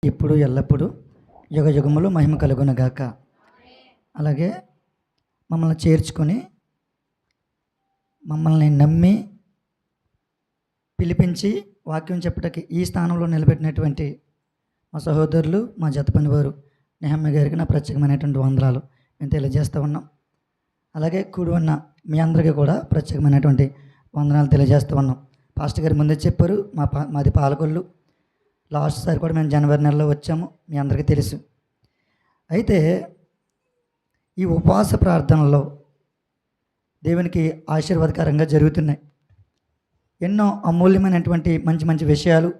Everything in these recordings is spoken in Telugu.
ఇప్పుడు ఎల్లప్పుడూ యుగ యుగములు మహిమ కలుగునగాక. అలాగే మమ్మల్ని చేర్చుకొని మమ్మల్ని నమ్మి పిలిపించి వాక్యం చెప్పడానికి ఈ స్థానంలో నిలబెట్టినటువంటి మా సహోదరులు, మా జత పనివారు నెహమ్య గారికి నా ప్రత్యేకమైనటువంటి వందనాలు మేము తెలియజేస్తూ ఉన్నాం. అలాగే కూడి ఉన్న మీ అందరికీ కూడా ప్రత్యేకమైనటువంటి వందనాలు తెలియజేస్తూ ఉన్నాం. పాస్టర్ గారు ముందే చెప్పారు, మాది పాలకొల్లు. లాస్ట్ సారి కూడా మేము జనవరి నెలలో వచ్చాము, మీ అందరికీ తెలుసు. అయితే ఈ ఉపవాస ప్రార్థనలో దేవునికి ఆశీర్వాదకరంగా జరుగుతున్నాయి. ఎన్నో అమూల్యమైనటువంటి మంచి మంచి విషయాలు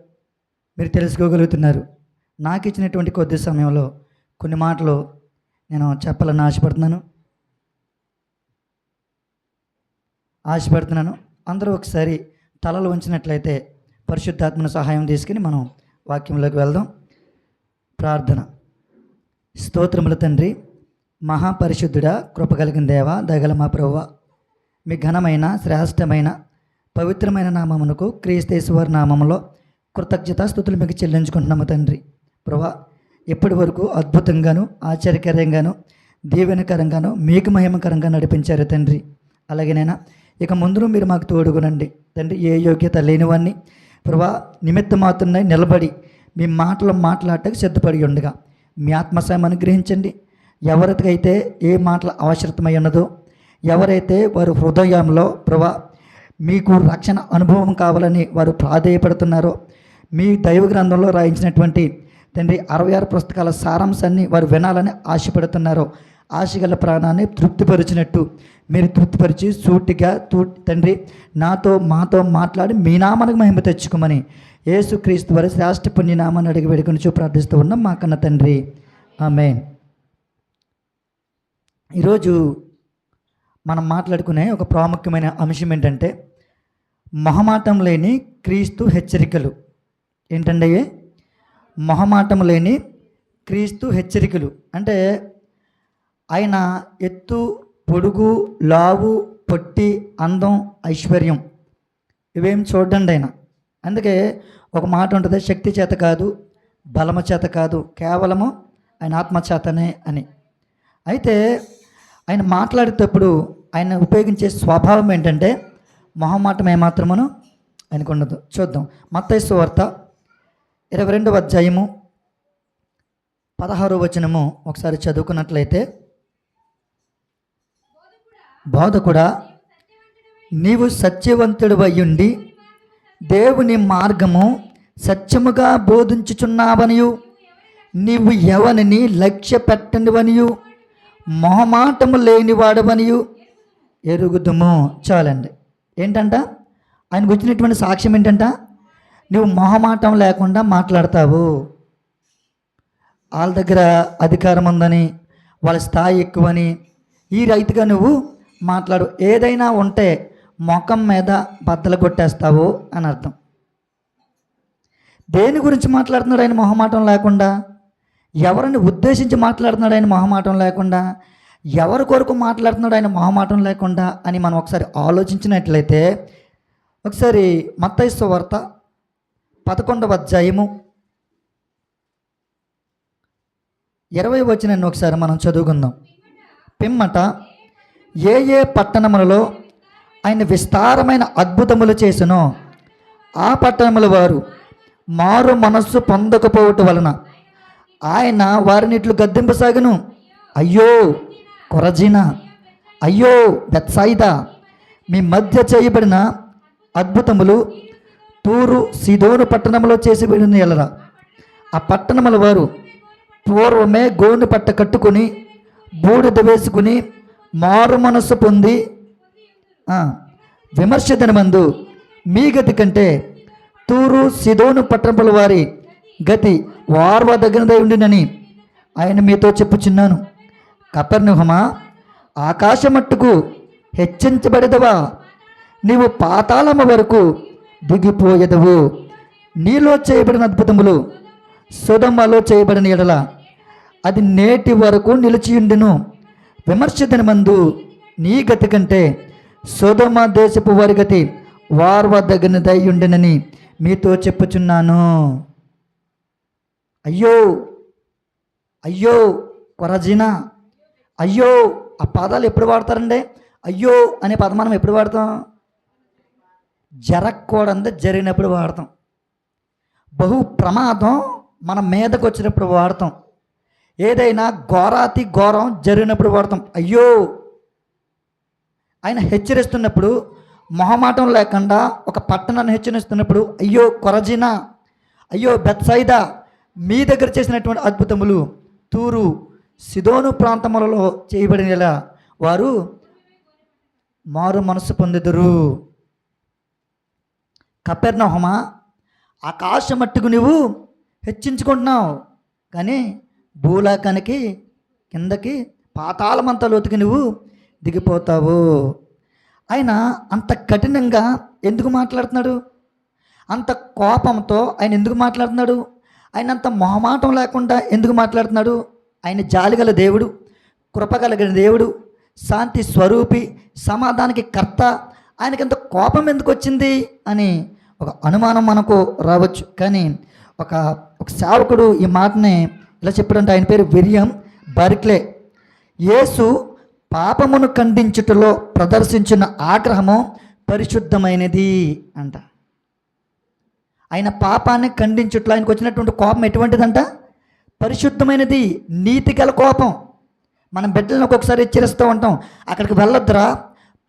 మీరు తెలుసుకోగలుగుతున్నారు. నాకు ఇచ్చినటువంటి కొద్ది సమయంలో కొన్ని మాటలు నేను చెప్పాలని ఆశపడుతున్నాను. అందరూ ఒకసారి తలలు ఉంచినట్లయితే పరిశుద్ధాత్మను సహాయం తీసుకుని మనం వాక్యంలోకి వెళ్దాం. ప్రార్థన. స్తోత్రముల తండ్రి, మహాపరిశుద్ధుడా, కృపగలిగిన దేవా, దయగల మా ప్రభువా, మీ ఘనమైన శ్రేష్టమైన పవిత్రమైన నామమునకు క్రీస్తేశ్వర నామములో కృతజ్ఞత స్తుతులు మీకు చెల్లించుకుంటున్నాము తండ్రి. ప్రభువా, ఇప్పటి వరకు అద్భుతంగాను ఆశ్చర్యకరంగాను దీవెనకరంగాను మీకు మహిమకరంగా నడిపించారు తండ్రి. అలాగేనైనా ఇక ముందు మీరు మాకు తోడుగునండి తండ్రి. ఏ యోగ్యత లేనివన్నీ ప్రభువా నిమిత్తమాత్రమై నిలబడి మీ మాటలు మాట్లాడటానికి సిద్ధపడి ఉండగా మీ ఆత్మసాయం అనుగ్రహించండి. ఎవరికైతే ఏ మాటలు అవసరమై ఉన్నదో, ఎవరైతే వారు హృదయంలో ప్రభువా మీకు రక్షణ అనుభవం కావాలని వారు ప్రాధేయపడుతున్నారో, మీ దైవ గ్రంథంలో రాయించినటువంటి తండ్రి 66 పుస్తకాల సారాంశాన్ని వారు వినాలని ఆశపడుతున్నారో, ఆశగల ప్రాణాన్ని తృప్తిపరిచినట్టు మీరు తృప్తిపరిచి సూటిగా తండ్రి మాతో మాట్లాడి మీ నామానికి మహిమ తెచ్చుకోమని యేసుక్రీస్తు వారి శ్రేష్ఠ పుణ్యనామాన్ని అడిగి వేడుకొని ప్రార్థిస్తూ ఉన్నాం మా కన్న తండ్రి, ఆమేన్. ఈరోజు మనం మాట్లాడుకునే ఒక ప్రాముఖ్యమైన అంశం ఏంటంటే మొహమాటం లేని క్రీస్తు హెచ్చరికలు. ఏంటంటే మొహమాటం లేని క్రీస్తు హెచ్చరికలు అంటే ఆయన ఎత్తు, పొడుగు, లావు, పొట్టి, అందం, ఐశ్వర్యం ఇవేం చూడండి ఆయన. అందుకే ఒక మాట ఉంటుంది, శక్తి చేత కాదు, బలము చేత కాదు, కేవలము ఆయన ఆత్మచేతనే అని. అయితే ఆయన మాట్లాడేటప్పుడు ఆయన ఉపయోగించే స్వభావం ఏంటంటే మొహమాటం ఏమాత్రమును ఆయనకు ఉండదు. చూద్దాం. మత్తయి సువార్త 22వ అధ్యాయము 16వ వచనము ఒకసారి చదువుకున్నట్లయితే, బోధకుడా, నీవు సత్యవంతుడు అయ్యుండి దేవుని మార్గము సత్యముగా బోధించుచున్నావనియు, నీవు ఎవరిని లక్ష్య పెట్టనివనియు, మొహమాటము లేనివాడవనియు ఎరుగుదుము. చాలండి. ఏంటంట ఆయనకు వచ్చినటువంటి సాక్ష్యం ఏంటంట, నువ్వు మొహమాటం లేకుండా మాట్లాడతావు. వాళ్ళ దగ్గర అధికారం ఉందని, వాళ్ళ స్థాయి ఎక్కువని ఈ రైతుగా నువ్వు మాట్లాడు. ఏదైనా ఉంటే ముఖం మీద బద్దలు కొట్టేస్తావు అని అర్థం. దేని గురించి మాట్లాడుతున్నాడు ఆయన మొహమాటం లేకుండా? ఎవరిని ఉద్దేశించి మాట్లాడుతున్నాడు ఆయన మొహమాటం లేకుండా? ఎవరి కొరకు మాట్లాడుతున్నాడు ఆయన మొహమాటం లేకుండా అని మనం ఒకసారి ఆలోచించినట్లయితే, ఒకసారి మత్తయి సువార్త 11వ అధ్యాయము 20వ వచనాన్ని ఒకసారి మనం చదువుకుందాం. పిమ్మట ఏ ఏ పట్టణములలో ఆయన విస్తారమైన అద్భుతములు చేసినో ఆ పట్టణముల వారు మారు మనస్సు పొందకపోవటం వలన ఆయన వారిని ఇట్లు గద్దింపసాగను, అయ్యో కొరజీనా, అయ్యో బెత్సాయిదా, మీ మధ్య చేయబడిన అద్భుతములు తూరు సీదోను పట్టణంలో చేసిబడిన ఎలరా. ఆ పట్టణముల వారు పూర్వమే గోను పట్ట కట్టుకుని బూడిద వేసుకుని మారు మనస్సు పొంది విమర్శించిన మందు మీ గతి కంటే తూరు సీదోను పట్టణముల వారి గతి వార్వదగినదై ఉండినని ఆయన మీతో చెప్పుచున్నాను. కపెర్నహూమా, ఆకాశమట్టుకు హెచ్చించబడదవా, నీవు పాతాళము వరకు దిగిపోయేదవు. నీలో చేయబడిన అద్భుతములు సొదొమలో చేయబడిన ఎడల అది నేటి వరకు నిలిచియుండెను. విమర్శించిన మందు నీ గతి కంటే సొదొమ దేశపు వారి గతి వార్వదగినదై ఉండెనని మీతో చెప్పుచున్నాను. అయ్యో, అయ్యో కొరజీనా, అయ్యో. ఆ పదాలు ఎప్పుడు వాడతారండి? అయ్యో అనే పదం మనం ఎప్పుడు వాడతాం? జరగకూడదు జరిగినప్పుడు వాడతాం. బహు ప్రమాదం మన మీదకు వచ్చినప్పుడు వాడతాం. ఏదైనా ఘోరాతి ఘోరం జరిగినప్పుడు వాడతాం అయ్యో. ఆయన హెచ్చరిస్తున్నప్పుడు మొహమాటం లేకుండా ఒక పట్టణాన్ని హెచ్చరిస్తున్నప్పుడు అయ్యో కొరజీనా, అయ్యో బెత్సైదా, మీ దగ్గర చేసినటువంటి అద్భుతములు తూరు సిదోను ప్రాంతములలో చేయబడిన వారు మారు మనసు పొందుదురు. కపెర్నహూమా, ఆకాశం మట్టుకు నువ్వు హెచ్చించుకుంటున్నావు, కానీ భూలోకానికి కిందకి పాతాళమంత లోతుకి నువ్వు దిగిపోతావు. ఆయన అంత కఠినంగా ఎందుకు మాట్లాడుతున్నాడు? అంత కోపంతో ఆయన ఎందుకు మాట్లాడుతున్నాడు? ఆయన అంత మొహమాటం లేకుండా ఎందుకు మాట్లాడుతున్నాడు? ఆయన జాలిగల దేవుడు, కృపగలిగిన దేవుడు, శాంతి స్వరూపి, సమాధానానికి కర్త. ఆయనకి అంత కోపం ఎందుకు వచ్చింది అని ఒక అనుమానం మనకు రావచ్చు. కానీ ఒక సేవకుడు ఈ మాటని ఇలా చెప్పాడంటే, ఆయన పేరు విలియం బర్క్లే. యేసు పాపమును ఖండించుటలో ప్రదర్శించిన ఆగ్రహము పరిశుద్ధమైనది అంట. ఆయన పాపాన్ని ఖండించుట్లో ఆయనకు వచ్చినటువంటి కోపం ఎటువంటిదంట? పరిశుద్ధమైనది, నీతి గల కోపం. మనం బిడ్డలను ఒక్కొక్కసారి హెచ్చరిస్తూ ఉంటాం, అక్కడికి వెళ్ళొద్దురా,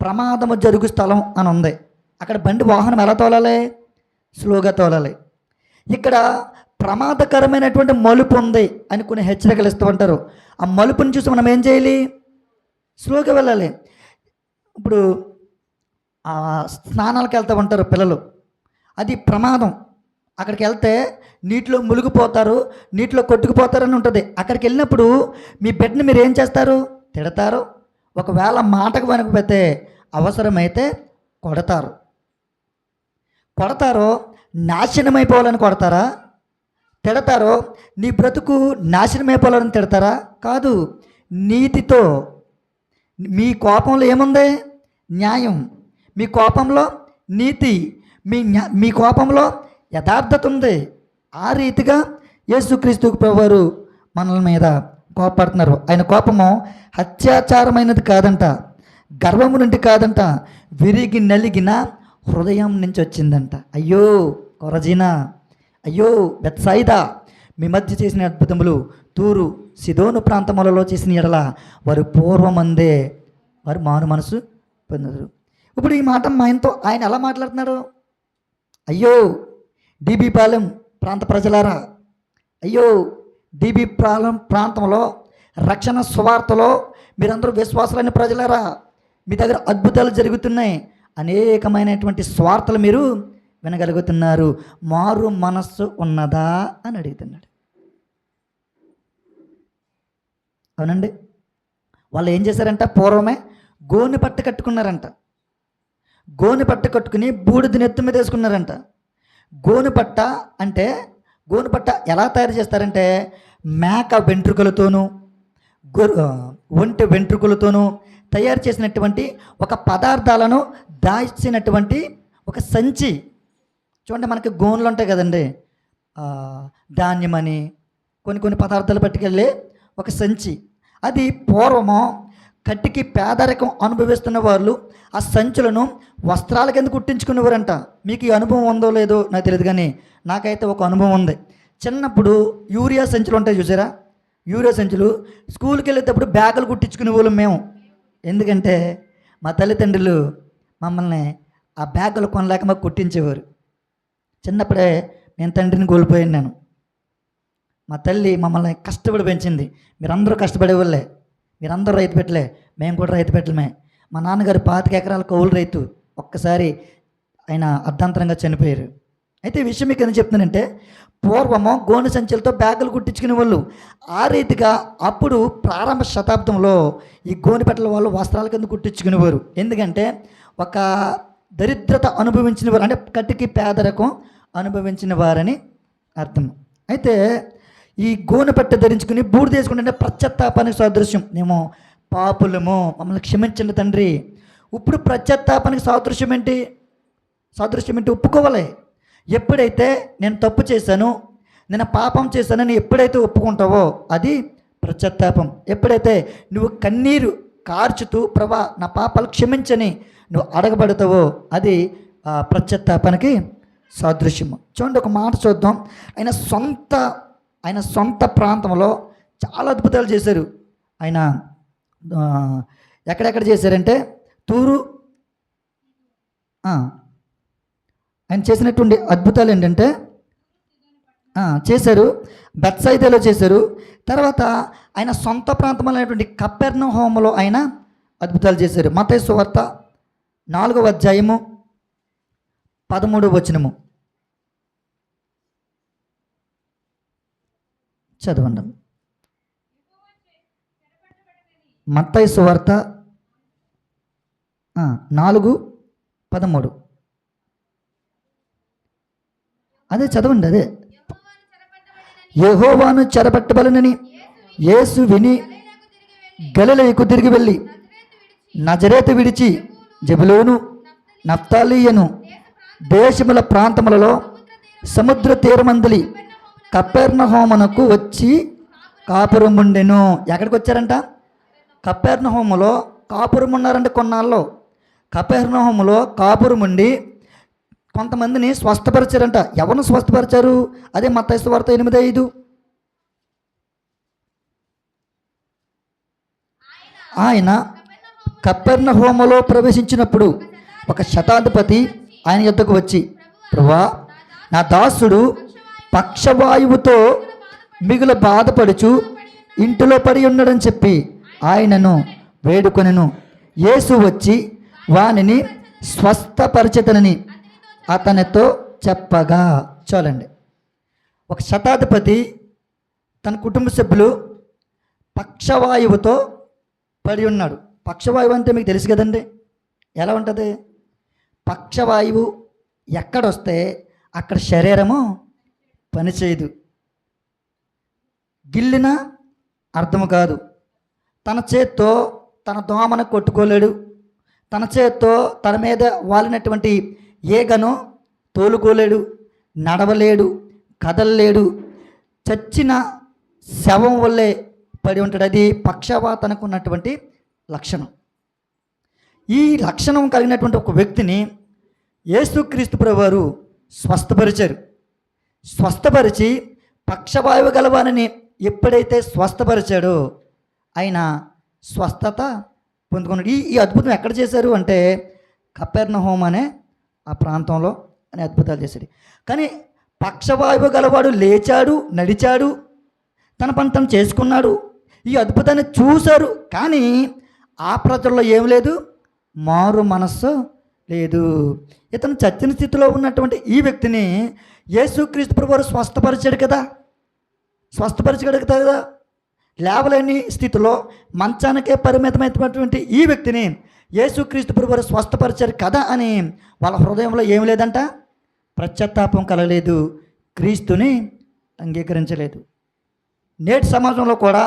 ప్రమాదము జరుగు స్థలం అని ఉంది. అక్కడ బండి వాహనం ఎలా తోలాలి? స్లోగా తోలాలి. ఇక్కడ ప్రమాదకరమైనటువంటి మలుపు ఉంది అని కొన్ని హెచ్చరికలు ఇస్తూ ఉంటారు. ఆ మలుపుని చూసి మనం ఏం చేయాలి? స్లోగా వెళ్ళాలి. ఇప్పుడు స్నానాలకు వెళ్తూ ఉంటారు పిల్లలు, అది ప్రమాదం. అక్కడికి వెళ్తే నీటిలో మునిగిపోతారు, నీటిలో కొట్టుకుపోతారని ఉంటుంది. అక్కడికి వెళ్ళినప్పుడు మీ బిడ్డని మీరు ఏం చేస్తారు? తిడతారు. ఒకవేళ మాటకు వెనకపోతే అవసరమైతే కొడతారు. నాశనమైపోవాలని కొడతారా? తిడతారో నీ బ్రతుకు నాశనమైపోవాలని తిడతారా? కాదు, నీతితో. మీ కోపంలో ఏముంది? న్యాయం. మీ కోపంలో నీతి, మీ కోపంలో యథార్థత ఉంది. ఆ రీతిగా యేసుక్రీస్తు ప్రభువారు మనల మీద కోపడుతున్నారు. ఆయన కోపము అత్యాచారమైనది కాదంట, గర్వము నుండి కాదంట, విరిగి నలిగిన హృదయం నుంచి వచ్చిందంట. అయ్యో కొరజీనా, అయ్యో బెత్సైదా, మీ మధ్య చేసిన అద్భుతములు తూరు సిదోను ప్రాంతములలో చేసిన ఎడల వారు పూర్వమందే వారు మారు మనసు పొందరు. ఇప్పుడు ఈ మాట మా ఆయనతో ఆయన ఎలా మాట్లాడుతున్నాడు? అయ్యో డిబి పాలెం ప్రాంత ప్రజలారా, అయ్యో డిబి పాలెం ప్రాంతంలో రక్షణ సువార్తలో మీరందరూ విశ్వాసులైన ప్రజలారా, మీ దగ్గర అద్భుతాలు జరుగుతున్నాయి, అనేకమైనటువంటి స్వార్థలు మీరు వినగలుగుతున్నారు, మారు మనస్సు ఉన్నదా అని అడుగుతున్నాడు. అవునండి, వాళ్ళు ఏం చేశారంట? పూర్వమే గోని పట్ట కట్టుకున్నారంట. గోని పట్ట కట్టుకుని బూడిద నెత్తి మీద వేసుకున్నారంట. గోనుపట్ట అంటే, గోనుపట్ట ఎలా తయారు చేస్తారంటే మేక వెంట్రుకలతోనూ ఒంటి వెంట్రుకలతోనూ తయారు చేసినటువంటి ఒక పదార్థాలను దాచినటువంటి ఒక సంచి. చూడండి, మనకి గోన్లు ఉంటాయి కదండి, ధాన్యమని కొన్ని పదార్థాలు పట్టుకెళ్ళి ఒక సంచి. అది పూర్వము కట్టికి పేదరికం అనుభవిస్తున్న వాళ్ళు ఆ సంచులను వస్త్రాల కింద కుట్టించుకునేవారంట. మీకు ఈ అనుభవం ఉందో లేదో నాకు తెలియదు, కానీ నాకైతే ఒక అనుభవం ఉంది. చిన్నప్పుడు యూరియా సంచులు ఉంటాయి చూసారా? యూరియా సంచులు స్కూల్కి వెళ్ళేటప్పుడు బ్యాగులు కుట్టించుకునే వాళ్ళం మేము. ఎందుకంటే మా తల్లిదండ్రులు మమ్మల్ని ఆ బ్యాగులు కొనలేక మాకు కుట్టించేవారు. చిన్నప్పుడే నేను తండ్రిని కోల్పోయాను. నేను మా తల్లి మమ్మల్ని కష్టపడి పెంచింది. మీరందరూ కష్టపడే వాళ్ళే, మీరందరూ రైతు పెట్టలే, మేము కూడా రైతు పెట్టలమే. మా నాన్నగారు 25 ఎకరాల కౌలు రైతు. ఒక్కసారి ఆయన అర్ధాంతరంగా చనిపోయారు. అయితే ఈ విషయం మీకు ఎందుకు చెప్తున్నానంటే, పూర్వము గోనె సంచులతో బ్యాగులు కుట్టించుకునే వాళ్ళు. ఆ రీతిగా అప్పుడు ప్రారంభ శతాబ్దంలో ఈ గోనెపట్టల వాళ్ళు వస్త్రాల కింద కుట్టించుకునేవారు. ఎందుకంటే ఒక దరిద్రత అనుభవించిన వారు, అంటే కట్టికి పేదరికం అనుభవించిన వారని అర్థం. అయితే ఈ గోనెపట్ట ధరించుకుని బూడిద వేసుకుంటే పశ్చాత్తాపానికి సాదృశ్యం. మేము పాపులము, మమ్మల్ని క్షమించండి తండ్రి. ఇప్పుడు పశ్చాత్తాపానికి సాదృశ్యం ఏంటి? ఒప్పుకోవాలి. ఎప్పుడైతే నేను తప్పు చేశాను, నేను పాపం చేశానని ఎప్పుడైతే ఒప్పుకుంటావో అది పశ్చాత్తాపం. ఎప్పుడైతే నువ్వు కన్నీరు కార్చుతూ ప్రభా నా పాపాలు క్షమించని నువ్వు అడగబడతావో అది పశ్చాత్తాపానికి సాదృశ్యము. చూడండి, ఒక మాట చూద్దాం. ఆయన సొంత ప్రాంతంలో చాలా అద్భుతాలు చేశారు. ఆయన ఎక్కడెక్కడ చేశారంటే తూరు, ఆయన చేసినటువంటి అద్భుతాలు ఏంటంటే చేశారు, బెత్సైదాలో చేశారు. తర్వాత ఆయన సొంత ప్రాంతమైనటువంటి కపెర్నహూములో ఆయన అద్భుతాలు చేశారు. మత్తయి సువార్త 4వ అధ్యాయము 13వ వచనము చదవండి. మత్తయి సువార్త 4:13 అదే చదవండి. అదే యెహోవాను చెరపట్టబలనని యేసు విని గలిలయకు తిరిగి వెళ్ళి నజరేతు విడిచి జెబులూను నఫ్తాలీయను దేశముల ప్రాంతములలో సముద్ర తీరమందలి కపెర్నహూమునకు వచ్చి కాపురం ఉండెను. ఎక్కడికి వచ్చారంట? కపెర్నహూములో కాపురం ఉన్నారంట. కొన్నాళ్ళు కపెర్నహూములో కాపురం ఉండి కొంతమందిని స్వస్థపరిచారంట. ఎవరిని స్వస్థపరిచారు? అదే మత్తయి సువార్త 8:5. ఆయన కపెర్నహూములో ప్రవేశించినప్పుడు ఒక శతాధిపతి ఆయన యొద్దకు వచ్చి, ప్రభువా, నా దాసుడు పక్షవాయువుతో మిగులు బాధపడుచు ఇంటిలో పడి ఉన్నాడని చెప్పి ఆయనను వేడుకొనెను. యేసు వచ్చి వానిని స్వస్థపరిచెదనని అతనితో చెప్పగా. చూడండి, ఒక శతాధిపతి తన కుటుంబ సభ్యులు పక్షవాయువుతో పడి ఉన్నాడు. పక్షవాయువు అంటే మీకు తెలుసు కదండి, ఎలా ఉంటుంది? పక్షవాయువు ఎక్కడొస్తే అక్కడ శరీరము పనిచేయదు. గిల్లిన అర్థము కాదు. తన చేత్తో తన దోమను కొట్టుకోలేడు. తన చేత్తో తన మీద వాలినటువంటి ఏగను తోలుకోలేడు, నడవలేడు, కదలలేడు. చచ్చిన శవం వల్లే పడి ఉంటాడు. అది పక్షవాతానికి ఉన్నటువంటి లక్షణం. ఈ లక్షణం కలిగినటువంటి ఒక వ్యక్తిని యేసుక్రీస్తు ప్రభువారు స్వస్థపరిచారు. స్వస్థపరిచి పక్షవాయువు గలవానని ఎప్పుడైతే స్వస్థపరిచాడో ఆయన స్వస్థత పొందుకున్నాడు. ఈ అద్భుతం ఎక్కడ చేశారు అంటే కపెర్నహూము అనే ఆ ప్రాంతంలో అనే అద్భుతాలు చేశాడు. కానీ పక్షవాయువు గలవాడు లేచాడు, నడిచాడు, తన పని తను చేసుకున్నాడు. ఈ అద్భుతాన్ని చూశారు. కానీ ఆ ప్రజల్లో ఏం లేదు? మారు మనస్సు లేదు. ఇతను చచ్చిన స్థితిలో ఉన్నటువంటి ఈ వ్యక్తిని యేసుక్రీస్తు ప్రభువారు స్వస్థపరిచాడు కదా. లేవలేని స్థితిలో మంచానికే పరిమితమైనటువంటి ఈ వ్యక్తిని యేసుక్రీస్తు ప్రభువారు స్వస్థపరిచారు కదా అని వాళ్ళ హృదయంలో ఏం లేదంట? పశ్చాత్తాపం కలగలేదు, క్రీస్తుని అంగీకరించలేదు. నేటి సమాజంలో కూడా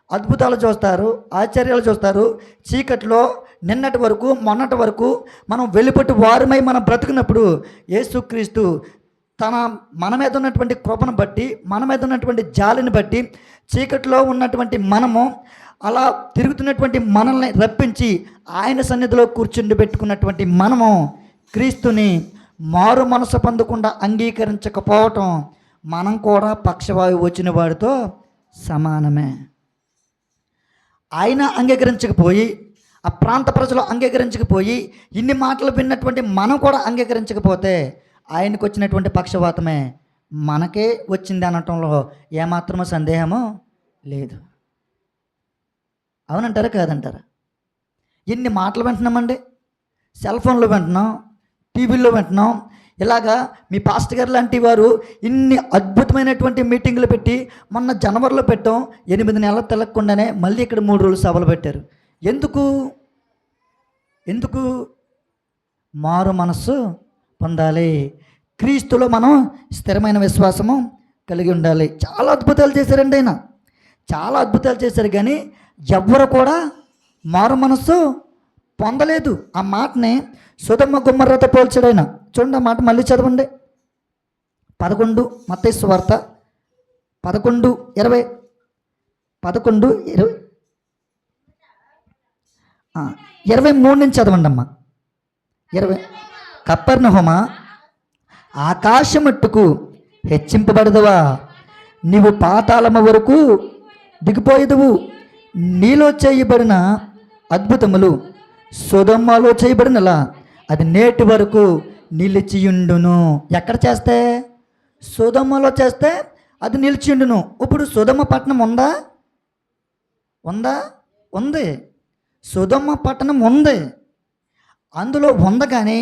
అద్భుతాలు చూస్తారు, ఆశ్చర్యాలు చూస్తారు. చీకట్లో నిన్నటి వరకు మొన్నటి వరకు మనం వెలుపటి వారమై మనం బ్రతుకున్నప్పుడు యేసుక్రీస్తు మన మీద ఉన్నటువంటి కృపను బట్టి, మన మీద ఉన్నటువంటి జాలిని బట్టి చీకట్లో ఉన్నటువంటి మనము అలా తిరుగుతున్నటువంటి మనల్ని రప్పించి ఆయన సన్నిధిలో కూర్చుండి పెట్టుకున్నటువంటి మనము క్రీస్తుని మారు మనసు పొందకుండా అంగీకరించకపోవటం మనం కూడా పక్షవాయువు వచ్చిన వాడితో సమానమే. ఆయన అంగీకరించకపోయి, ఆ ప్రాంత ప్రజలు అంగీకరించకపోయి, ఇన్ని మాటలు విన్నటువంటి మనం కూడా అంగీకరించకపోతే ఆయనకు వచ్చినటువంటి పక్షవాతమే మనకే వచ్చింది అనటంలో ఏమాత్రమో సందేహము లేదు. అవునంటారా కాదంటారా? ఎన్ని మాటలు వింటున్నామండి. సెల్ ఫోన్లో వింటున్నాం, టీవీల్లో వింటున్నాం. ఇలాగా మీ పాస్టర్ గారు లాంటి వారు ఇన్ని అద్భుతమైనటువంటి మీటింగులు పెట్టి మొన్న జనవరిలో పెట్టాం, 8 నెలలు తెలగకుండానే మళ్ళీ ఇక్కడ 3 రోజులు సభలు పెట్టారు. ఎందుకు? మారు మనస్సు పొందాలి. క్రీస్తులో మనం స్థిరమైన విశ్వాసము కలిగి ఉండాలి. చాలా అద్భుతాలు చేశారండి ఆయన, చాలా అద్భుతాలు చేశారు. కానీ ఎవ్వరు కూడా మారు మనస్సు పొందలేదు. ఆ మాటని సొదొమ గొమొర్రాతో పోల్చాడు ఆయన. చూడండి, ఆ మాట మళ్ళీ చదవండి. 11 మత్తయి సువార్త 11:20 11:20 23 నుంచి చదవండి అమ్మా. 20 కపెర్నహూమా, ఆకాశమట్టుకు హెచ్చింపబడదువా, నీవు పాతాళము వరకు దిగిపోయేదువు. నీలో చేయబడిన అద్భుతములు సొదొమలో చేయబడినలా అది నేటి వరకు నిలిచియుండును. ఎక్కడ చేస్తే? సొదొమలో చేస్తే అది నిలిచియుండును. ఇప్పుడు సొదొమ పట్టణం ఉందా? ఉంది. సొదొమ పట్టణం ఉంది. అందులో ఉంది, కానీ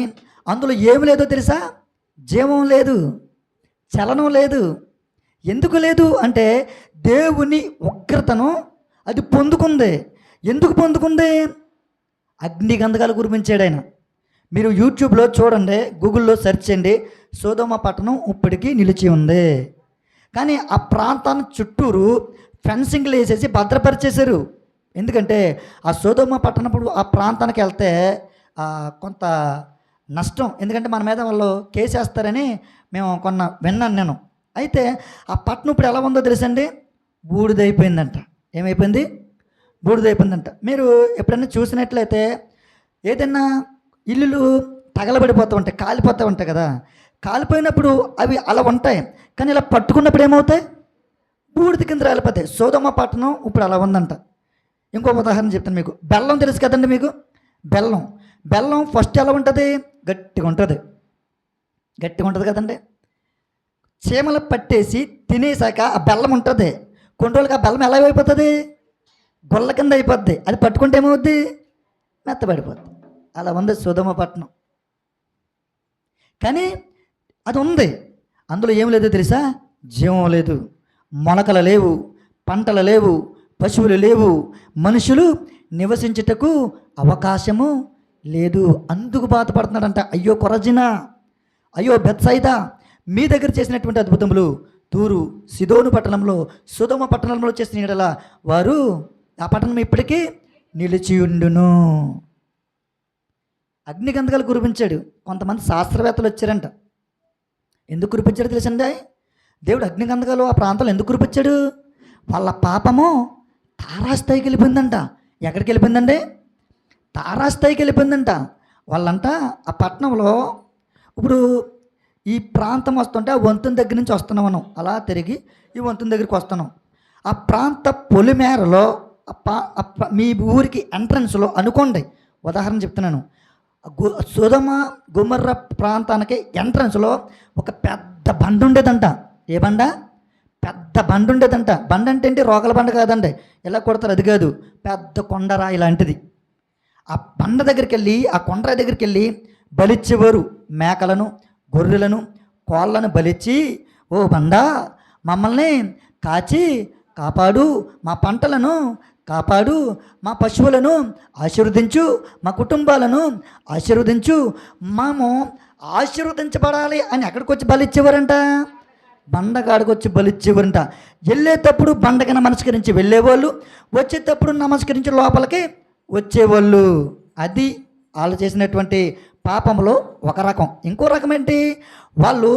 అందులో ఏమి లేదో తెలుసా? జీవం లేదు, చలనం లేదు. ఎందుకు లేదు అంటే దేవుని ఉగ్రతను అది పొందుకుంది. ఎందుకు పొందుకుంది? అగ్ని గంధకాలు కురిపించాడు ఆయన. మీరు యూట్యూబ్లో చూడండి, గూగుల్లో సెర్చ్ చేయండి, సొదొమ పట్టణం ఇప్పటికీ నిలిచి ఉంది. కానీ ఆ ప్రాంతాన్ని చుట్టూరు ఫెన్సింగ్లు వేసేసి భద్రపరిచేశారు. ఎందుకంటే ఆ సొదొమ పట్టణప్పుడు ఆ ప్రాంతానికి వెళ్తే కొంత నష్టం, ఎందుకంటే మన మీద వాళ్ళు కేసు వేస్తారని మేము విన్నాను నేను. అయితే ఆ పట్టణం ఇప్పుడు ఎలా ఉందో తెలుసండి? బూడిదైపోయిందంట. ఏమైపోయింది? బూడిదైపోయిందంట. మీరు ఎప్పుడైనా చూసినట్లయితే ఏదైనా ఇల్లులు తగలబడిపోతూ ఉంటాయి, కాలిపోతూ ఉంటాయి కదా. కాలిపోయినప్పుడు అవి అలా ఉంటాయి, కానీ ఇలా పట్టుకున్నప్పుడు ఏమవుతాయి? బూడిద కింద రాలిపోతాయి. సొదొమ పట్టణం ఇప్పుడు అలా ఉందంట. ఇంకొక ఉదాహరణ చెప్తాను మీకు. బెల్లం తెలుసు కదండి మీకు? బెల్లం ఫస్ట్ ఎలా ఉంటుంది? గట్టిగా ఉంటుంది కదండి. చీమలు పట్టేసి తినేసాక ఆ బెల్లం ఉంటుంది. కొన్ని రోజులకి ఆ బెల్లం ఎలా అయిపోతుంది? గొల్ల కింద అయిపోద్ది. అది పట్టుకుంటే ఏమవుద్ది? మెత్తబడిపోద్ది. అలా ఉంది సొదొమ పట్టణం. కానీ అది ఉంది, అందులో ఏం లేదో తెలుసా? జీవం లేదు, మొలకలు లేవు, పంటలు లేవు, పశువులు లేవు, మనుషులు నివసించుటకు అవకాశము లేదు. అందుకు బాధపడుతున్నాడంట. అయ్యో కొరజినా, అయ్యో బెత్సైదా, మీ దగ్గర చేసినటువంటి అద్భుతములు తూరు సిదోను పట్టణంలో, సొదొమ పట్టణంలో చేసిన యెడల వారు ఆ పట్టణం ఇప్పటికీ నిలిచియుండును. అగ్నిగంధకాలు కురిపించాడు. కొంతమంది శాస్త్రవేత్తలు వచ్చారంట. ఎందుకు కురిపించాడు తెలుసండి? దేవుడు అగ్నిగంధకాలు ఆ ప్రాంతంలో ఎందుకు కురిపించాడు? వాళ్ళ పాపము తారాస్థాయికి వెళ్ళిపోయిందంట. ఎక్కడికి వెళ్ళిపోయిందండి? తారాస్థాయికి వెళ్ళిపోయిందంట. వాళ్ళంట ఆ పట్టణంలో ఇప్పుడు ఈ ప్రాంతం వస్తుంటే ఆ వంతుని దగ్గర నుంచి వస్తున్నాం మనం, అలా తిరిగి ఈ వంతుని దగ్గరికి వస్తున్నాం. ఆ ప్రాంత పొలిమేరలో మీ ఊరికి ఎంట్రన్స్లో అనుకోండి, ఉదాహరణ చెప్తున్నాను, సొదొమ గొమొర్రా ప్రాంతానికి ఎంట్రన్స్లో ఒక పెద్ద బండ ఉండేదంట. ఏ బండ? పెద్ద బండ ఉండేదంట. బండ అంటే ఏంటి? రోకల బండ కాదండి, ఇలా కొడతారు, అది కాదు, పెద్ద కొండరాయి లాంటిది. ఆ బండ దగ్గరికి వెళ్ళి, ఆ కొండరాయి దగ్గరికి వెళ్ళి బలిచ్చేవారు. మేకలను, గొర్రెలను, కోళ్ళను బలిచ్చి, ఓ బండ మమ్మల్ని కాచి కాపాడు, మా పంటలను కాపాడు, మా పశువులను ఆశీర్వదించు, మా కుటుంబాలను ఆశీర్వదించు, మేము ఆశీర్వదించబడాలి అని ఎక్కడికి వచ్చి బలిచ్చేవారంట? బండగాడికి వచ్చి బలిచ్చేవారంట. వెళ్ళేటప్పుడు బండకి నమస్కరించి వెళ్ళేవాళ్ళు, వచ్చేటప్పుడు నమస్కరించి లోపలికి వచ్చేవాళ్ళు. అది వాళ్ళు చేసినటువంటి పాపంలో ఒక రకం. ఇంకో రకం ఏంటి? వాళ్ళు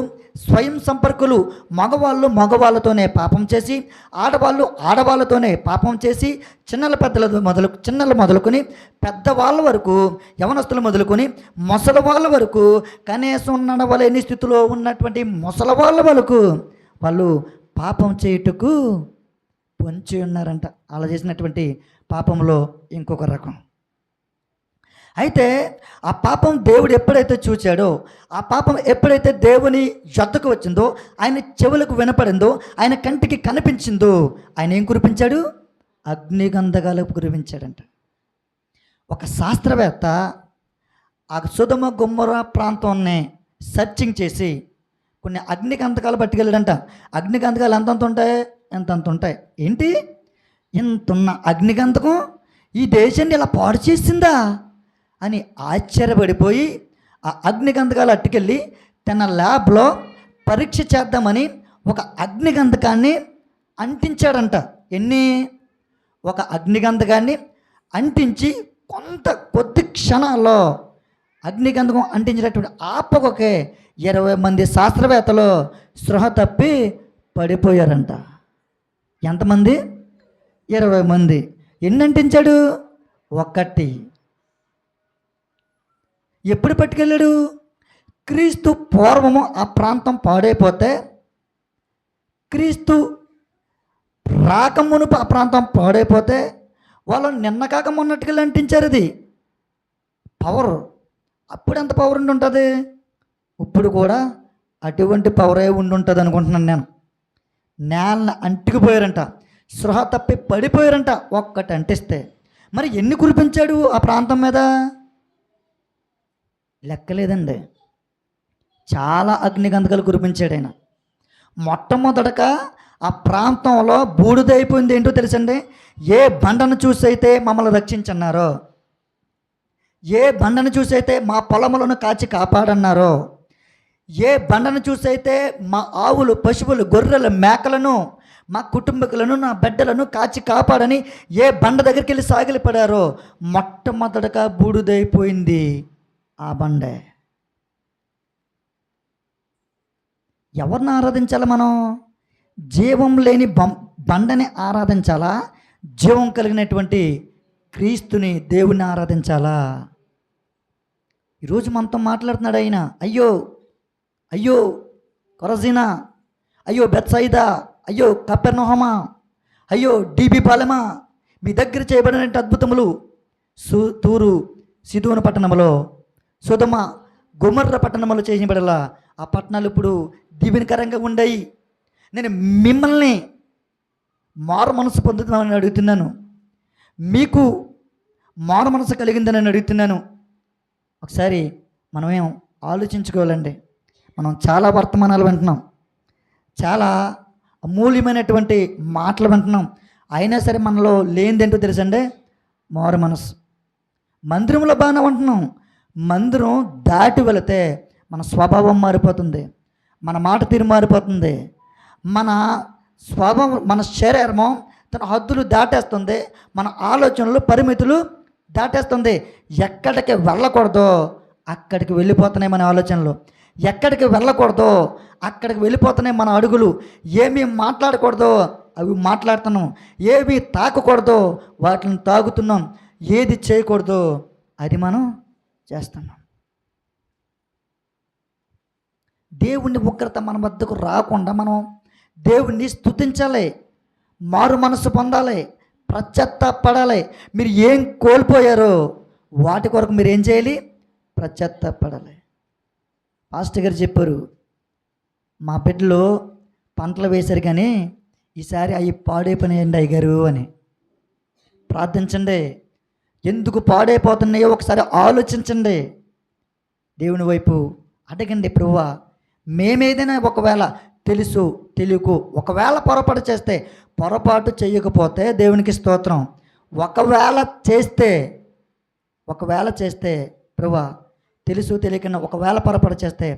స్వయం సంపర్కులు. మగవాళ్ళు మగవాళ్ళతోనే పాపం చేసి, ఆడవాళ్ళు ఆడవాళ్ళతోనే పాపం చేసి, చిన్నలు మొదలుకొని పెద్దవాళ్ళ వరకు, యవనస్తులు మొదలుకొని ముసలి వాళ్ళ వరకు, కనీసం నడవలేని స్థితిలో ఉన్నటువంటి ముసలి వాళ్ళ వరకు వాళ్ళు పాపం చేయుటకు పొంచి ఉన్నారంట. అలా చేసినటువంటి పాపంలో ఇంకొక రకం. అయితే ఆ పాపం దేవుడు ఎప్పుడైతే చూచాడో, ఆ పాపం ఎప్పుడైతే దేవుని యొద్దకు వచ్చిందో, ఆయన చెవులకు వినపడిందో, ఆయన కంటికి కనిపించిందో, ఆయన ఏం కురిపించాడు? అగ్నిగంధకాలు కురిపించాడంట. ఒక శాస్త్రవేత్త ఆ సొదొమ గొమొర్రా ప్రాంతాన్ని సర్చింగ్ చేసి కొన్ని అగ్నిగంధకాలు పట్టుకెళ్ళాడంట. అగ్నిగంధకాలు ఎంతంత ఉంటాయి? ఎంతంత ఉంటాయి. ఏంటి ఇంతున్న అగ్నిగంధకం ఈ దేశాన్ని ఇలా పాడు చేసిందా అని ఆశ్చర్యపడిపోయి ఆ అగ్నిగంధకాలు అట్టుకెళ్ళి తన ల్యాబ్లో పరీక్ష చేద్దామని ఒక అగ్నిగంధకాన్ని అంటించాడంట. ఒక అగ్నిగంధకాన్ని అంటించి కొద్ది క్షణాల్లో అగ్నిగంధకం అంటించినటువంటి ఆపకొకే 20 మంది శాస్త్రవేత్తలు స్పృహ తప్పి పడిపోయారంట. ఎంతమంది? 20 మంది. ఎన్ని అంటించాడు? ఒకటి. ఎప్పుడు పట్టుకెళ్ళాడు? క్రీస్తు పూర్వము ఆ ప్రాంతం పాడైపోతే, క్రీస్తు రాకమునుపు ఆ ప్రాంతం పాడైపోతే వాళ్ళు నిన్న కాక మొన్నట్టుకెళ్ళి అంటించారు. అది పవర్. అప్పుడు ఎంత పవర్ ఉండి ఉంటుంది? ఇప్పుడు కూడా అటువంటి పవరే ఉండి ఉంటుంది అనుకుంటున్నాను నేను. నేలను అంటుకుపోయారంట, సృహ తప్పి పడిపోయారంట ఒక్కటి అంటిస్తే. మరి ఎన్ని కురిపించాడు ఆ ప్రాంతం మీద? లెక్కలేదండి. చాలా అగ్నిగంధకాలు కురిపించాడు ఆయన. మొట్టమొదటగా ఆ ప్రాంతంలో బూడిదైపోయింది. ఏంటో తెలుసండి? ఏ బండను చూసి అయితే మమ్మల్ని రక్షించన్నారో, ఏ బండను చూసి అయితే మా పొలములను కాచి కాపాడన్నారో, ఏ బండను చూసి అయితే మా ఆవులు, పశువులు, గొర్రెలు, మేకలను, మా కుటుంబకులను, నా బిడ్డలను కాచి కాపాడని ఏ బండ దగ్గరికి వెళ్ళి సాగిలిపడారో, మొట్టమొదటగా బూడిదైపోయింది ఆ బండే. ఎవరిని ఆరాధించాలి మనం? జీవం లేని బండని ఆరాధించాలా? జీవం కలిగినటువంటి క్రీస్తుని, దేవుణ్ణి ఆరాధించాలా? ఈరోజు మనతో మాట్లాడుతున్నాడు ఆయన. అయ్యో అయ్యో కొరజీనా, అయ్యో బెత్సైదా, అయ్యో కపెర్నహూమా, అయ్యో డీబీ పాలెమా, మీ దగ్గర చేయబడిన అద్భుతములు తూరు సిదోను పట్టణములో, సొదొమ గొమొర్రా పట్టణములో చేయబడలా. ఆ పట్టణాలు ఇప్పుడు దీవెనకరంగా ఉండయి. నేను మిమ్మల్ని మారు మనసు పొందుతున్నానని అడుగుతున్నాను. మీకు మారు మనసు కలిగిందని అడుగుతున్నాను. ఒకసారి మనమేం ఆలోచించుకోవాలండి. మనం చాలా వర్తమానాలు వింటున్నాం, చాలా అమూల్యమైనటువంటి మాటలు వింటున్నాం. అయినా సరే మనలో లేనిదేంటో తెలుసండి? మారు మనసు. మందిరంలో బాగానే ఉంటున్నాం, మందిరం దాటి వెళితే మన స్వభావం మారిపోతుంది, మన మాట తీరు మారిపోతుంది, మన స్వభావం, మన శరీరము తన హద్దులు దాటేస్తుంది, మన ఆలోచనలు పరిమితులు దాటేస్తుంది. ఎక్కడికి వెళ్ళకూడదో అక్కడికి వెళ్ళిపోతున్నాయి మన ఆలోచనలు, ఎక్కడికి వెళ్ళకూడదో అక్కడికి వెళ్ళిపోతున్నాయి మన అడుగులు. ఏమీ మాట్లాడకూడదో అవి మాట్లాడుతున్నాం, ఏమీ తాకకూడదో వాటిని తాగుతున్నాం, ఏది చేయకూడదో అది మనం చేస్తున్నాం. దేవుని ఉగ్రత మన వద్దకు రాకుండా మనం దేవుణ్ణి స్తుతించాలి, మారు మనసు పొందాలి, పశ్చాత్తాపడాలి. మీరు ఏం కోల్పోయారో వాటి కొరకు మీరు ఏం చేయాలి? పశ్చాత్తాపడాలి. పాస్టర్ గారు చెప్పారు, మా బిడ్డలో పంటలు వేశారు కానీ ఈసారి అవి పాడైపోయినాయండి అయ్యగారు అని. ప్రార్థించండి. ఎందుకు పాడైపోతున్నాయో ఒకసారి ఆలోచించండి. దేవుని వైపు అడగండి, ప్రభువా మేమేదైనా ఒకవేళ తెలుసు తెలియకు ఒకవేళ పొరపాటు చేస్తే, పొరపాటు చేయకపోతే దేవునికి స్తోత్రం, ఒకవేళ చేస్తే ప్రభువా తెలుసు తెలియకుండా ఒకవేళ పొరపాటు చేస్తే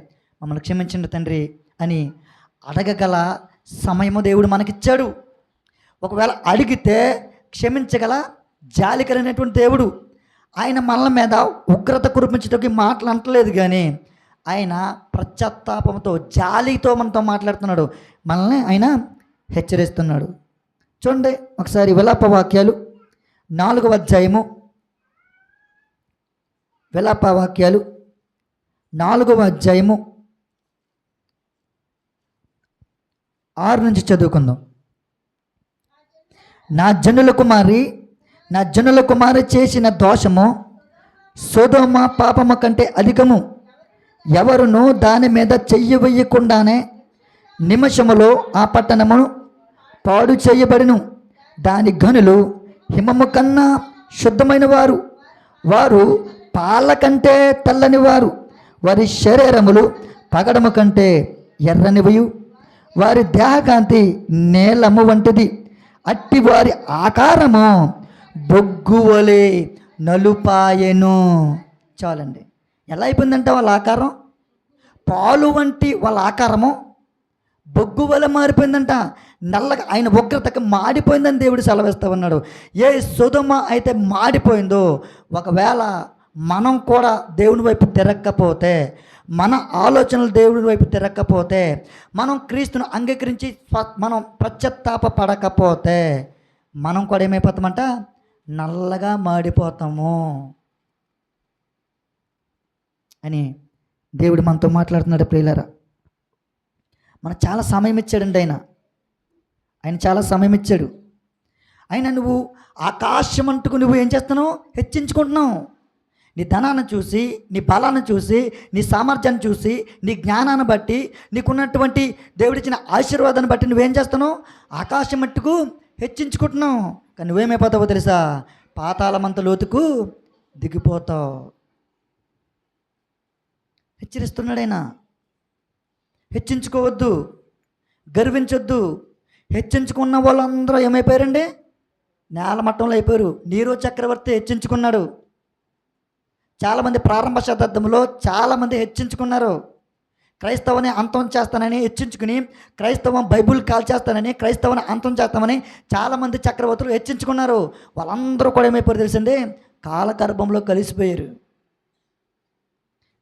మమ్మల్ని క్షమించండి తండ్రి అని అడగగల సమయము దేవుడు మనకిచ్చాడు. ఒకవేళ అడిగితే క్షమించగల జాలి కలిగినటువంటి దేవుడు. ఆయన మనల మీద ఉగ్రత కురిపించడానికి మాటలు అంటలేదు, కానీ ఆయన పశ్చాత్తాపంతో, జాలితో మనతో మాట్లాడుతున్నాడు, మనల్ని ఆయన హెచ్చరిస్తున్నాడు. చూడండి ఒకసారి విలాప వాక్యాలు 4వ అధ్యాయము, విలాప వాక్యాలు 4వ అధ్యాయము 6 నుంచి చదువుకుందాం. నా జనుల కుమారి చేసిన దోషము సొదొమ పాపము కంటే అధికము. ఎవరును దాని మీద చెయ్యి వేయకుండానే నిమిషములో ఆ పట్టణమును పాడు చేయబడిను. దాని గనులు హిమము కన్నా శుద్ధమైన వారు పాల కంటే తెల్లని వారు, వారి శరీరములు పగడము కంటే ఎర్రనివయు, వారి దేహకాంతి నీలము వంటిది. అట్టి వారి ఆకారము బొగ్గువలే నలుపాయెను. చాలండి. ఎలా అయిపోయిందంటే వాళ్ళ ఆకారం? పాలు వంటి వాళ్ళ ఆకారము బొగ్గు వల్ల మారిపోయిందంట. నల్లగా ఆయన ఉగ్రతకి మాడిపోయిందని దేవుడు సెలవిస్తూ ఉన్నాడు. ఏ సొదొమ అయితే మాడిపోయిందో, ఒకవేళ మనం కూడా దేవుని వైపు తిరగకపోతే, మన ఆలోచనలు దేవుడి వైపు తిరగకపోతే, మనం క్రీస్తును అంగీకరించి మనం పశ్చాత్తాప పడకపోతే మనం కూడా ఏమైపోతామంట, నల్లగా మాడిపోతాము అని దేవుడు మనతో మాట్లాడుతున్నాడు. ప్రియులారా, మనకు చాలా సమయం ఇచ్చాడండి ఆయన చాలా సమయం ఇచ్చాడు. అయినా నువ్వు ఆకాశం అంటుకు నువ్వు ఏం చేస్తున్నావు, హెచ్చించుకుంటున్నావు. నీ ధనాన్ని చూసి, నీ బలాన్ని చూసి, నీ సామర్థ్యాన్ని చూసి, నీ జ్ఞానాన్ని బట్టి, నీకున్నటువంటి దేవుడిచ్చిన ఆశీర్వాదాన్ని బట్టి నువ్వేం చేస్తున్నావు, ఆకాశం మట్టుకు హెచ్చించుకుంటున్నావు. కానీ నువ్వేమైపోతావో తెలుసా, పాతాళమంత లోతుకు దిగిపోతావు. హెచ్చరిస్తున్నాడైనా, హెచ్చించుకోవద్దు, గర్వించొద్దు. హెచ్చించుకున్న వాళ్ళందరూ ఏమైపోయారండి, నేల మట్టంలో అయిపోయారు. నీరో చక్రవర్తి హెచ్చించుకున్నాడు. చాలామంది ప్రారంభ శతాబ్దంలో చాలామంది హెచ్చించుకున్నారు. క్రైస్తవాన్ని అంతం చేస్తానని హెచ్చించుకుని, క్రైస్తవం బైబుల్ కాల్చేస్తానని, క్రైస్తవాన్ని అంతం చేస్తామని చాలామంది చక్రవర్తులు హెచ్చించుకున్నారు. వాళ్ళందరూ కూడా ఏమైపోయారు తెలిసిందే, కాలగర్భంలో కలిసిపోయారు.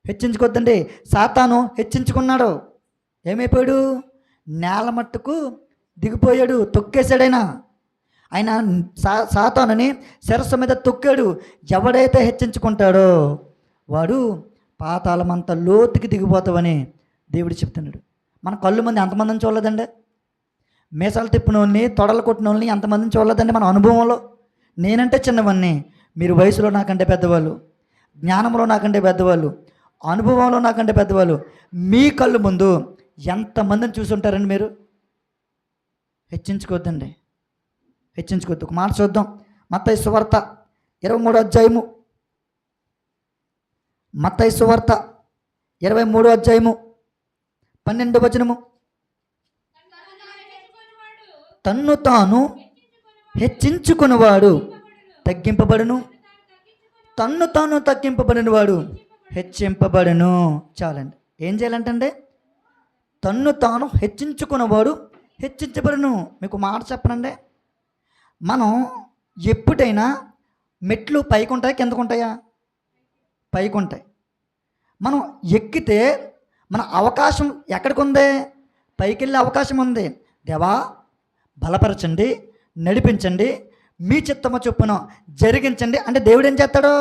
హెచ్చించుకోద్దండి. సాతాను హెచ్చించుకున్నాడు, ఏమైపోయాడు, నేల మట్టుకు దిగిపోయాడు, తొక్కేశాడైనా. ఆయన సాతానుని శిరస్సు మీద తొక్కాడు. ఎవడైతే హెచ్చించుకుంటాడో వాడు పాతాళమంత లోతుకి దిగిపోతావని దేవుడు చెప్తున్నాడు. మన కళ్ళు మంది ఎంతమందిని చూడలేదండి, మీసాలు తిప్పిన వాళ్ళని, తొడలు కొట్టిన వాళ్ళని ఎంతమందిని చూడలేదండి మన అనుభవంలో. నేనంటే చిన్నవన్నీ, మీరు వయసులో నాకంటే పెద్దవాళ్ళు, జ్ఞానంలో నాకంటే పెద్దవాళ్ళు, అనుభవంలో నాకంటే పెద్దవాళ్ళు. మీ కళ్ళు ముందు ఎంతమందిని చూసి ఉంటారండి మీరు. హెచ్చించుకోవద్దండి, హెచ్చించుకోవద్దు. ఒక మాట చూద్దాం. మత్తయి సువార్త 23వ అధ్యాయము, మత్తయి సువార్త 23వ అధ్యాయము 12వ వచనము. తన్ను తాను హెచ్చించుకున్నవాడు తగ్గింపబడును, తన్ను తాను తగ్గింపబడిన వాడు హెచ్చింపబడును. చాలండి. ఏం చేయాలంటే, తన్ను తాను హెచ్చించుకున్నవాడు హెచ్చించబడును. మీకు మాట చెప్పనండి, మనం ఎప్పుడైనా మెట్లు పైకి ఉంటాయా కిందకు ఉంటాయా? పైకి ఉంటాయి. మనం ఎక్కితే మన అవకాశం ఎక్కడికి ఉంది, పైకి వెళ్ళే అవకాశం ఉంది. దేవా బలపరచండి, నడిపించండి, మీ చిత్తము చొప్పున జరిగించండి అంటే దేవుడు ఏం చేస్తాడో,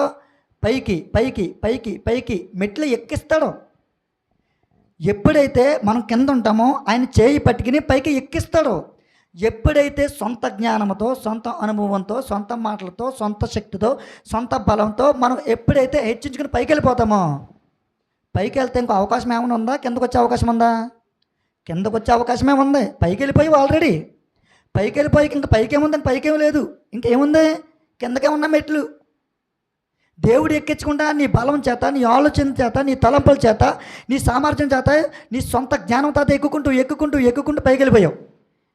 పైకి పైకి పైకి పైకి మెట్లు ఎక్కిస్తాడు. ఎప్పుడైతే మనం కింద ఉంటామో ఆయన చేయి పట్టుకుని పైకి ఎక్కిస్తాడు. ఎప్పుడైతే సొంత జ్ఞానంతో, సొంత అనుభవంతో, సొంత మాటలతో, సొంత శక్తితో, సొంత బలంతో మనం ఎప్పుడైతే హెచ్చించుకుని పైకి వెళ్ళిపోతామో, పైకి వెళ్తే ఇంకో అవకాశం ఏమైనా ఉందా, కిందకు వచ్చే అవకాశం ఉందా? కిందకు వచ్చే అవకాశమే ఉంది. పైకి వెళ్ళిపోయి ఆల్రెడీ పైకి వెళ్ళిపోయి ఇంకా పైకేముందని, పైకేం లేదు, ఇంకేముంది, కిందకేమున్నా మెట్లు. దేవుడు ఎక్కించకుండా నీ బలం చేత, నీ ఆలోచన చేత, నీ తలంపుల చేత, నీ సామర్థ్యం చేత, నీ సొంత జ్ఞానం చేత ఎక్కుకుంటూ ఎక్కుకుంటూ ఎక్కుకుంటూ పైకి వెళ్ళిపోయావు.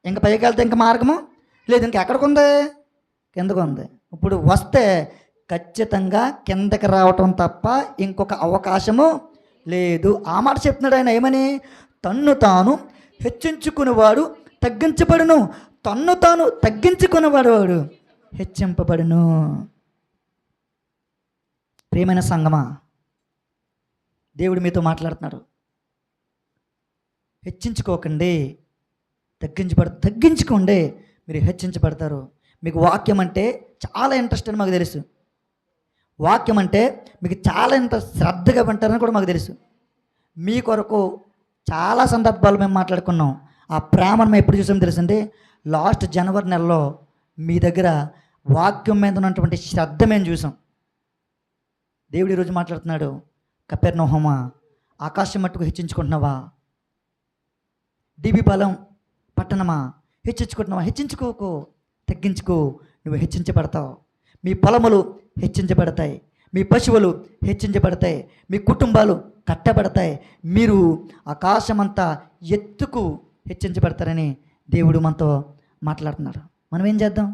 ఇంకా పైకి వెళ్తే ఇంకా మార్గము లేదు, ఇంకా ఎక్కడికి ఉంది, కిందకు ఉంది. ఇప్పుడు వస్తే ఖచ్చితంగా కిందకి రావటం తప్ప ఇంకొక అవకాశము లేదు. ఆ మాట చెప్తున్నాడు ఆయన. ఏమని? తన్ను తాను హెచ్చించుకునేవాడు తగ్గించబడును, తన్ను తాను తగ్గించుకునేవాడు వాడు హెచ్చింపబడును. ప్రియమైన సంగమా, దేవుడు మీతో మాట్లాడుతున్నాడు. హెచ్చించుకోకండి, తగ్గించుకోండి, మీరు హెచ్చించబడతారు. మీకు వాక్యం అంటే చాలా ఇంట్రెస్ట్ అని మాకు తెలుసు. వాక్యం అంటే మీకు చాలా ఇంట్రెస్ట్, శ్రద్ధగా వింటారని కూడా మాకు తెలుసు. మీ కొరకు చాలా సందర్భాలు మేము మాట్లాడుకున్నాం. ఆ ప్రేమను మేము ఎప్పుడు చూసామో తెలుసండి, లాస్ట్ జనవరి నెలలో మీ దగ్గర వాక్యం మీద ఉన్నటువంటి శ్రద్ధ మేము చూసాం. దేవుడు ఈరోజు మాట్లాడుతున్నాడు. కపెర్నహూమా, ఆకాశం మట్టుకు హెచ్చించుకుంటున్నావా? డిబి బలం పట్టణమా, హెచ్చించుకుంటున్నావా? హెచ్చించుకోకు, తగ్గించుకో, నువ్వు హెచ్చించబడతావు. మీ పొలములు హెచ్చించబడతాయి, మీ పశువులు హెచ్చించబడతాయి, మీ కుటుంబాలు కట్టబడతాయి, మీరు ఆకాశమంతా ఎత్తుకు హెచ్చించబడతారని దేవుడు మనతో మాట్లాడుతున్నాడు. మనం ఏం చేద్దాం?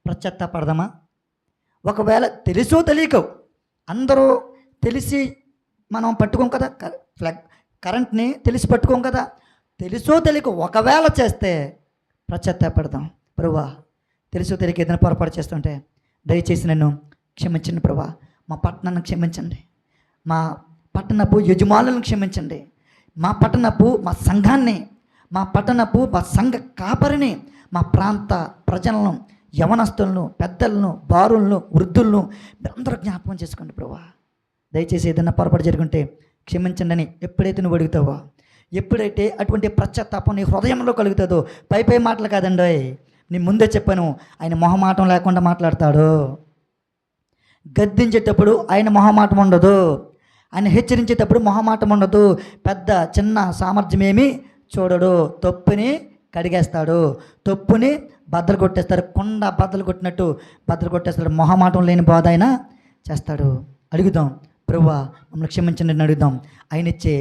పశ్చాత్తాపడదామా? ఒకవేళ తెలుసో తెలియకో, అందరూ తెలిసి మనం పట్టుకోం కదా, కరెంట్ని తెలిసి పట్టుకోం కదా, తెలుసో తెలియకో ఒకవేళ చేస్తే పశ్చాత్తాపడదాం. ప్రభువా, తెలుసో తెలియక ఏదైనా పొరపాటు చేస్తుంటే దయచేసి నన్ను క్షమించండి ప్రభువా, మా పట్టణాన్ని క్షమించండి, మా పట్టణపు యజమానులను క్షమించండి. మా సంఘాన్ని, మా సంఘ కాపరిని, మా ప్రాంత ప్రజలను, యవనస్తులను, పెద్దలను, బారులను, వృద్ధులను మీరందరూ జ్ఞాపకం చేసుకోండి ప్రభువా. దయచేసి ఏదైనా పొరపాటు జరుగుంటే క్షమించండి అని ఎప్పుడైతే నువ్వు అడుగుతావో, ఎప్పుడైతే అటువంటి పశ్చాత్తాపం నీ హృదయంలో కలుగుతుందో, పై మాటలు కాదండి, నీ ముందే చెప్పాను, ఆయన మొహమాటం లేకుండా మాట్లాడతాడు. గద్దించేటప్పుడు ఆయన మొహమాటం ఉండదు, ఆయన హెచ్చరించేటప్పుడు మొహమాటం ఉండదు. పెద్ద చిన్న సామర్థ్యం ఏమీ చూడడు. తప్పుని కడిగేస్తాడు, తప్పుని బద్దలు కొట్టేస్తాడు, కొండ బద్దలు కొట్టినట్టు బద్దలు కొట్టేస్తాడు. మొహమాటం లేని బోధ ఆయన చేస్తాడు. అడుగుదాం, ప్రభువా మమ్మల్ని క్షమించండి అని అడుగుదాం. ఆయన ఇచ్చే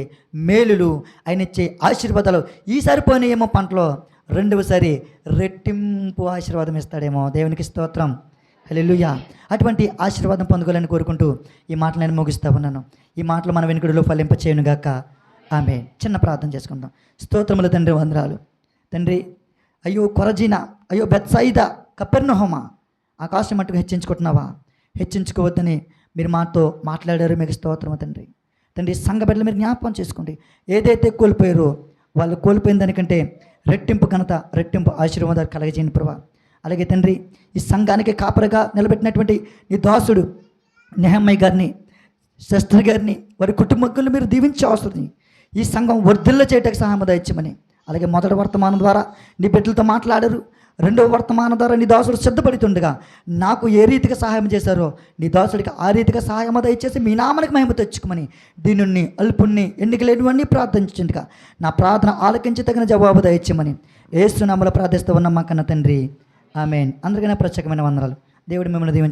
మేలులు, ఆయన ఇచ్చే ఆశీర్వాదాలు ఈసారి పోయినాయేమో పంటలో, రెండవసారి రెట్టింపు ఆశీర్వాదం ఇస్తాడేమో. దేవునికి స్తోత్రం, హల్లెలూయా. అటువంటి ఆశీర్వాదం పొందుకోవాలని కోరుకుంటూ ఈ మాటలు నేను ముగిస్తా ఉన్నాను. ఈ మాటలు మన వెనుకడిలో ఫలింప చేయనుగాక. ఆమె చిన్న ప్రార్థన చేసుకుందాం. స్తోత్రములు తండ్రి, వందనాలు తండ్రి. అయ్యో కొరజీనా, అయ్యో బెత్సయిదా, కపెర్నహూమా, ఆకాశం మట్టుకు హెచ్చించుకుంటున్నావా? హెచ్చించుకోవద్దని మీరు మాతో మాట్లాడారు. మీకు స్తోత్రము తండ్రి. తండ్రి సంఘ బిడ్డలు మీరు జ్ఞాపకం చేసుకోండి. ఏదైతే కోల్పోయారో వాళ్ళు కోల్పోయిన దానికంటే రెట్టింపు ఘనత, రెట్టింపు ఆశీర్వాదాలు కలగజేయండి ప్రభా. అలాగే తండ్రి, ఈ సంఘానికి కాపరిగా నిలబెట్టినటువంటి నీ దాసుడు నెహమ్మయ్య గారిని, శస్త్రి గారిని, వారి కుటుంబకులను మీరు దీవించే అవసరం. ఈ సంఘం వర్ధిల్ల చేయటకు సహాయం దయచేయమని. అలాగే మొదటి వర్తమానం ద్వారా నీ బిడ్డలతో మాట్లాడారు. రెండవ వర్తమానం ద్వారా నీ దాసుడు సిద్ధపడుతుండగా నాకు ఏ రీతిగా సహాయం చేశారో నీ దాసుడికి ఆ రీతిగా సహాయం దయచేసి మీ నామానికి మహిమ తెచ్చుకోమని దీనుణ్ణి, అల్పుణ్ణి, ఎన్నికలేనివన్నీ ప్రార్థించుండగా నా ప్రార్థన ఆలకించి తగిన జవాబు దయచేయమని యేసు నామములో ప్రార్థిస్తూ ఉన్నాం మా కన్న తండ్రి, ఆమేన్. అందరికైనా ప్రత్యేకమైన వందనాలు. దేవుడు మిమ్మల్ని దీవించు.